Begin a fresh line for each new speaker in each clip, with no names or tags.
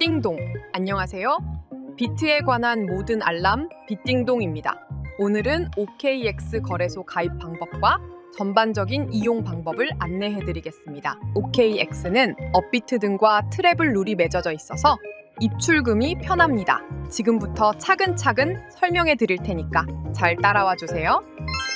빗띵동. 안녕하세요. 비트에 관한 모든 알람 빗띵동입니다. 오늘은 OKX 거래소 가입 방법과 전반적인 이용 방법을 안내해드리겠습니다. OKX는 업비트 등과 트래블 룰이 맺어져 있어서 입출금이 편합니다. 지금부터 차근차근 설명해 드릴 테니까 잘 따라와 주세요.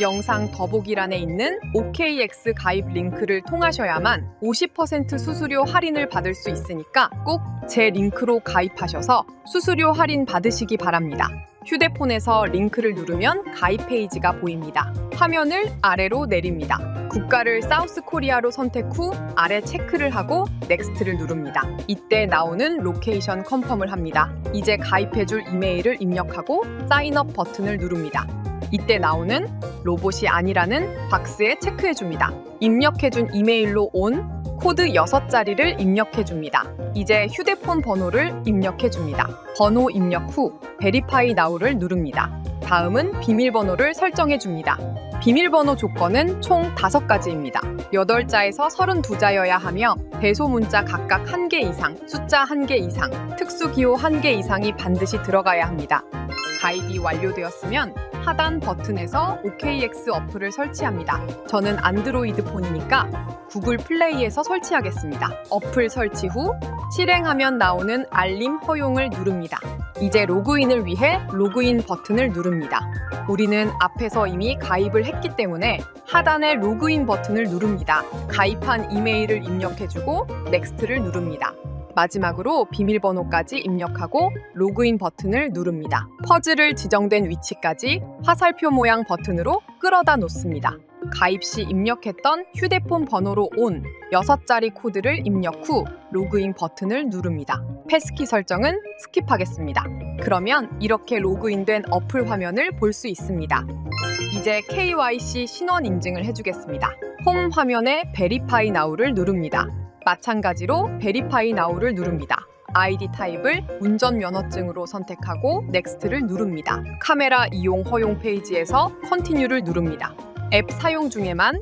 영상 더보기란에 있는 OKX 가입 링크를 통하셔야만 50% 수수료 할인을 받을 수 있으니까 꼭 제 링크로 가입하셔서 수수료 할인 받으시기 바랍니다. 휴대폰에서 링크를 누르면 가입 페이지가 보입니다. 화면을 아래로 내립니다. 국가를 사우스 코리아로 선택 후 아래 체크를 하고 넥스트를 누릅니다. 이때 나오는 로케이션 컨펌을 합니다. 이제 가입해줄 이메일을 입력하고 사인업 버튼을 누릅니다. 이때 나오는 로봇이 아니라는 박스에 체크해줍니다. 입력해준 이메일로 온 코드 6자리를 입력해줍니다. 이제 휴대폰 번호를 입력해줍니다. 번호 입력 후 베리파이 나우를 누릅니다. 다음은 비밀번호를 설정해줍니다. 비밀번호 조건은 총 5가지입니다. 8자에서 32자여야 하며 배소 문자 각각 1개 이상, 숫자 1개 이상, 특수기호 1개 이상이 반드시 들어가야 합니다. 가입이 완료되었으면 하단 버튼에서 OKX 어플을 설치합니다. 저는 안드로이드 폰이니까 구글 플레이에서 설치하겠습니다. 어플 설치 후 실행하면 나오는 알림 허용을 누릅니다. 이제 로그인을 위해 로그인 버튼을 누릅니다. 우리는 앞에서 이미 가입을 했기 때문에 하단의 로그인 버튼을 누릅니다. 가입한 이메일을 입력해주고 넥스트를 누릅니다. 마지막으로 비밀번호까지 입력하고 로그인 버튼을 누릅니다. 퍼즐을 지정된 위치까지 화살표 모양 버튼으로 끌어다 놓습니다. 가입 시 입력했던 휴대폰 번호로 온 6자리 코드를 입력 후 로그인 버튼을 누릅니다. 패스키 설정은 스킵하겠습니다. 그러면 이렇게 로그인된 어플 화면을 볼 수 있습니다. 이제 KYC 신원 인증을 해주겠습니다. 홈 화면에 베리파이 나우를 누릅니다. 마찬가지로 베리파이 나우를 누릅니다. 아이디 타입을 운전면허증으로 선택하고 넥스트를 누릅니다. 카메라 이용 허용 페이지에서 컨티뉴를 누릅니다. 앱 사용 중에만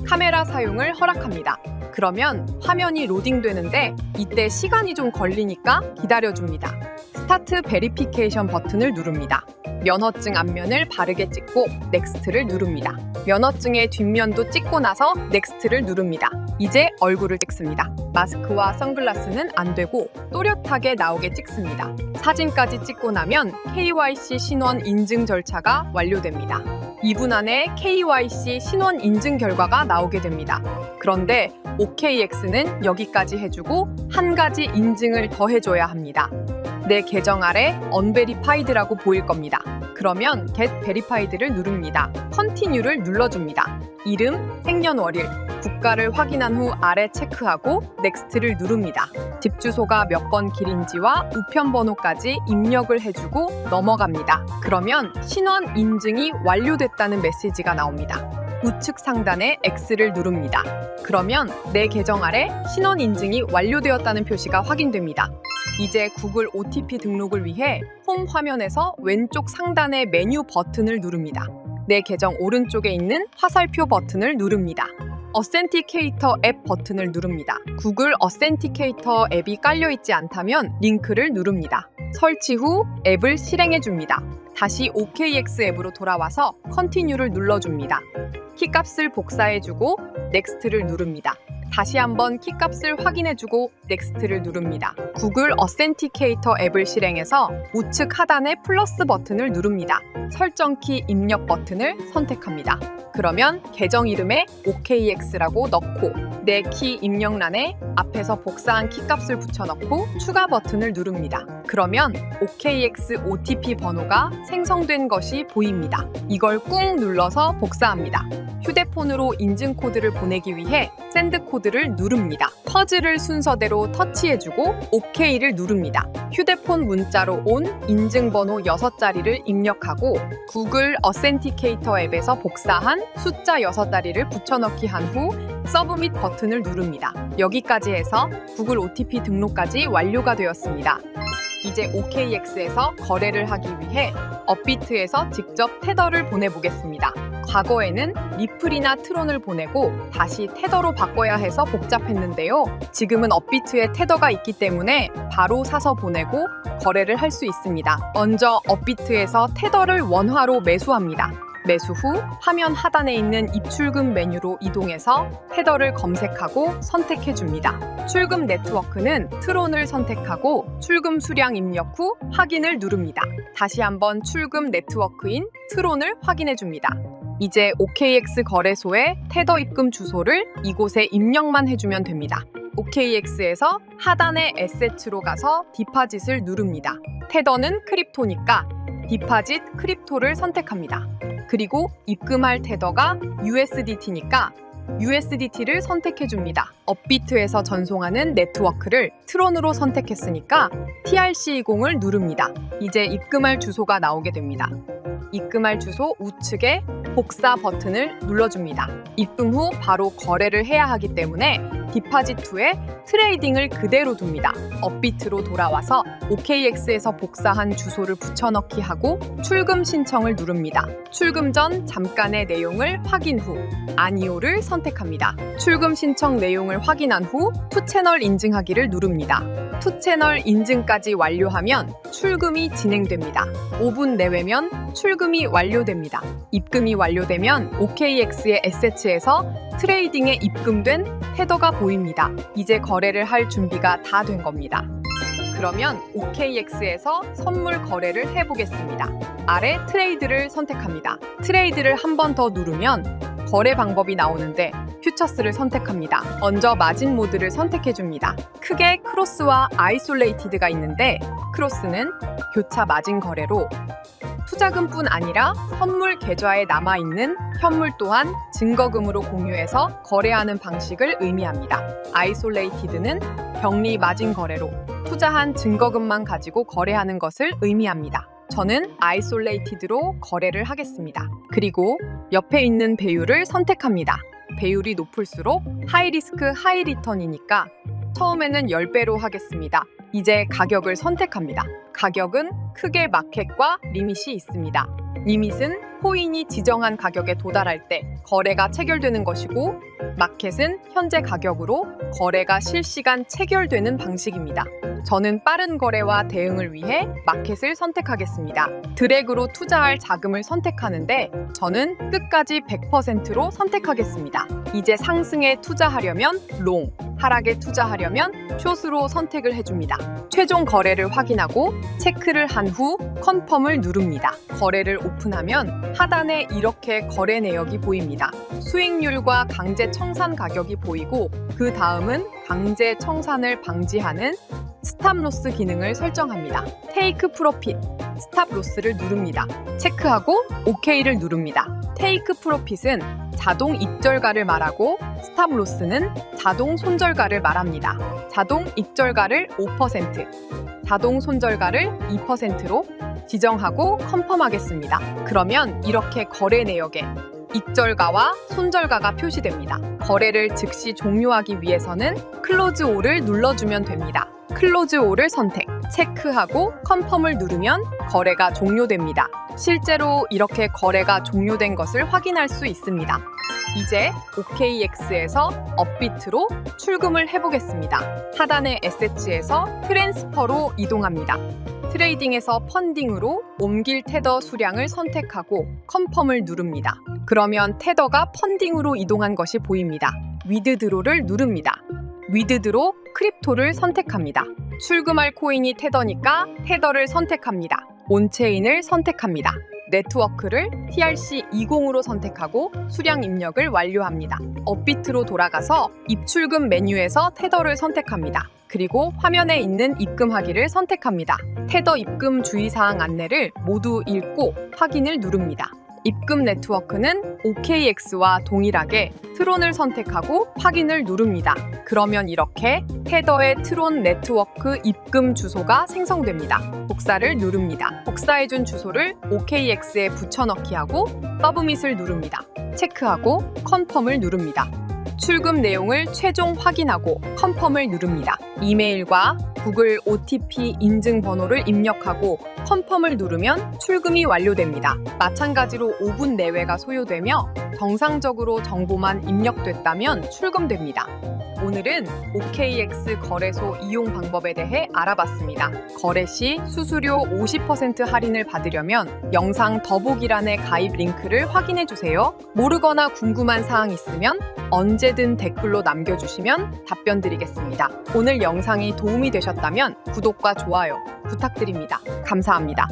카메라 사용을 허락합니다. 그러면 화면이 로딩되는데 이때 시간이 좀 걸리니까 기다려줍니다. 스타트 베리피케이션 버튼을 누릅니다. 면허증 앞면을 바르게 찍고 넥스트를 누릅니다. 면허증의 뒷면도 찍고 나서 넥스트를 누릅니다. 이제 얼굴을 찍습니다. 마스크와 선글라스는 안 되고 또렷하게 나오게 찍습니다. 사진까지 찍고 나면 KYC 신원 인증 절차가 완료됩니다. 2분 안에 KYC 신원 인증 결과가 나오게 됩니다. 그런데 OKX는 여기까지 해주고 한 가지 인증을 더 해줘야 합니다. 내 계정 아래 unverified라고 보일 겁니다. 그러면 get verified를 누릅니다. continue를 눌러줍니다. 이름, 생년월일, 국가를 확인한 후 아래 체크하고 넥스트를 누릅니다. 집 주소가 몇 번 길인지와 우편 번호까지 입력을 해주고 넘어갑니다. 그러면 신원 인증이 완료됐다는 메시지가 나옵니다. 우측 상단에 X를 누릅니다. 그러면 내 계정 아래 신원 인증이 완료되었다는 표시가 확인됩니다. 이제 구글 OTP 등록을 위해 홈 화면에서 왼쪽 상단의 메뉴 버튼을 누릅니다. 내 계정 오른쪽에 있는 화살표 버튼을 누릅니다. 어센티케이터 앱 버튼을 누릅니다. 구글 어센티케이터 앱이 깔려있지 않다면 링크를 누릅니다. 설치 후 앱을 실행해줍니다. 다시 OKX 앱으로 돌아와서 컨티뉴를 눌러줍니다. 키값을 복사해주고 넥스트를 누릅니다. 다시 한번 키값을 확인해주고 넥스트를 누릅니다. 구글 어센티케이터 앱을 실행해서 우측 하단의 플러스 버튼을 누릅니다. 설정키 입력 버튼을 선택합니다. 그러면 계정 이름에 OKX라고 넣고 내 키 입력란에 앞에서 복사한 키값을 붙여넣고 추가 버튼을 누릅니다. 그러면 OKX OTP 번호가 생성된 것이 보입니다. 이걸 꾹 눌러서 복사합니다. 휴대폰으로 인증 코드를 보내기 위해 샌드 코드를 누릅니다. 퍼즐을 순서대로 터치해주고 OK를 누릅니다. 휴대폰 문자로 온 인증번호 6자리를 입력하고 구글 어센티케이터 앱에서 복사한 숫자 6자리를 붙여넣기 한 후 서브밋 버튼을 누릅니다. 여기까지 해서 구글 OTP 등록까지 완료가 되었습니다. 이제 OKX에서 거래를 하기 위해 업비트에서 직접 테더를 보내보겠습니다. 과거에는 리플이나 트론을 보내고 다시 테더로 바꿔야 해서 복잡했는데요. 지금은 업비트에 테더가 있기 때문에 바로 사서 보내고 거래를 할 수 있습니다. 먼저 업비트에서 테더를 원화로 매수합니다. 매수 후 화면 하단에 있는 입출금 메뉴로 이동해서 테더를 검색하고 선택해줍니다. 출금 네트워크는 트론을 선택하고 출금 수량 입력 후 확인을 누릅니다. 다시 한번 출금 네트워크인 트론을 확인해줍니다. 이제 OKX 거래소의 테더 입금 주소를 이곳에 입력만 해주면 됩니다. OKX에서 하단의 에셋으로 가서 디파짓을 누릅니다. 테더는 크립토니까 디파짓 크립토를 선택합니다. 그리고 입금할 테더가 USDT니까 USDT를 선택해줍니다. 업비트에서 전송하는 네트워크를 트론으로 선택했으니까 TRC20을 누릅니다. 이제 입금할 주소가 나오게 됩니다. 입금할 주소 우측에 복사 버튼을 눌러줍니다. 입금 후 바로 거래를 해야 하기 때문에 디파짓 후에 트레이딩을 그대로 둡니다. 업비트로 돌아와서 OKX에서 복사한 주소를 붙여넣기 하고 출금 신청을 누릅니다. 출금 전 잠깐의 내용을 확인 후 아니오를 선택합니다. 출금 신청 내용을 확인한 후 투채널 인증하기를 누릅니다. 투채널 인증까지 완료하면 출금이 진행됩니다. 5분 내외면 출금이 완료됩니다. 입금이 완료되면 OKX의 에셋에서 트레이딩에 입금된 테더가 보입니다. 이제 거래를 할 준비가 다 된 겁니다. 그러면 OKX에서 선물 거래를 해보겠습니다. 아래 트레이드를 선택합니다. 트레이드를 한 번 더 누르면 거래 방법이 나오는데 퓨처스를 선택합니다. 먼저 마진 모드를 선택해줍니다. 크게 크로스와 아이솔레이티드가 있는데 크로스는 교차 마진 거래로 투자금뿐 아니라 선물 계좌에 남아있는 현물 또한 증거금으로 공유해서 거래하는 방식을 의미합니다. 아이솔레이티드는 병리 마진 거래로 투자한 증거금만 가지고 거래하는 것을 의미합니다. 저는 아이솔레이티드로 거래를 하겠습니다. 그리고 옆에 있는 배율을 선택합니다. 배율이 높을수록 하이 리스크 하이 리턴이니까 처음에는 10배로 하겠습니다. 이제 가격을 선택합니다. 가격은 크게 마켓과 리밋이 있습니다. 리밋은 코인이 지정한 가격에 도달할 때 거래가 체결되는 것이고 마켓은 현재 가격으로 거래가 실시간 체결되는 방식입니다. 저는 빠른 거래와 대응을 위해 마켓을 선택하겠습니다. 드래그로 투자할 자금을 선택하는데 저는 끝까지 100%로 선택하겠습니다. 이제 상승에 투자하려면 롱, 하락에 투자하려면 숏으로 선택을 해줍니다. 최종 거래를 확인하고 체크를 한 후 컨펌을 누릅니다. 거래를 오픈하면 하단에 이렇게 거래 내역이 보입니다. 수익률과 강제 청산 가격이 보이고 그 다음은 강제 청산을 방지하는 스탑 로스 기능을 설정합니다. 테이크 프로핏, 스탑 로스를 누릅니다. 체크하고 OK를 누릅니다. 테이크 프로핏은 자동 익절가를 말하고 스탑 로스는 자동 손절가를 말합니다. 자동 익절가를 5%, 자동 손절가를 2%로 지정하고 컨펌하겠습니다. 그러면 이렇게 거래 내역에 익절가와 손절가가 표시됩니다. 거래를 즉시 종료하기 위해서는 클로즈 올을 눌러주면 됩니다. 클로즈 올을 선택, 체크하고 컨펌을 누르면 거래가 종료됩니다. 실제로 이렇게 거래가 종료된 것을 확인할 수 있습니다. 이제 OKX에서 업비트로 출금을 해보겠습니다. 하단의 에셋에서 트랜스퍼로 이동합니다. 트레이딩에서 펀딩으로 옮길 테더 수량을 선택하고 컨펌을 누릅니다. 그러면 테더가 펀딩으로 이동한 것이 보입니다. 위드드로를 누릅니다. 위드드로 크립토를 선택합니다. 출금할 코인이 테더니까 테더를 선택합니다. 온체인을 선택합니다. 네트워크를 TRC20으로 선택하고 수량 입력을 완료합니다. 업비트로 돌아가서 입출금 메뉴에서 테더를 선택합니다. 그리고 화면에 있는 입금하기를 선택합니다. 테더 입금 주의사항 안내를 모두 읽고 확인을 누릅니다. 입금 네트워크는 OKX와 동일하게 트론을 선택하고 확인을 누릅니다. 그러면 이렇게 테더의 트론 네트워크 입금 주소가 생성됩니다. 복사를 누릅니다. 복사해준 주소를 OKX에 붙여넣기 하고 서브밋을 누릅니다. 체크하고 컨펌을 누릅니다. 출금 내용을 최종 확인하고 컨펌을 누릅니다. 이메일과 구글 OTP 인증 번호를 입력하고 컨펌을 누르면 출금이 완료됩니다. 마찬가지로 5분 내외가 소요되며 정상적으로 정보만 입력됐다면 출금됩니다. 오늘은 OKX 거래소 이용 방법에 대해 알아봤습니다. 거래 시 수수료 50% 할인을 받으려면 영상 더보기란의 가입 링크를 확인해 주세요. 모르거나 궁금한 사항 있으면 언제든 댓글로 남겨주시면 답변 드리겠습니다. 오늘 영상이 도움이 되셨다면 구독과 좋아요 부탁드립니다. 감사합니다.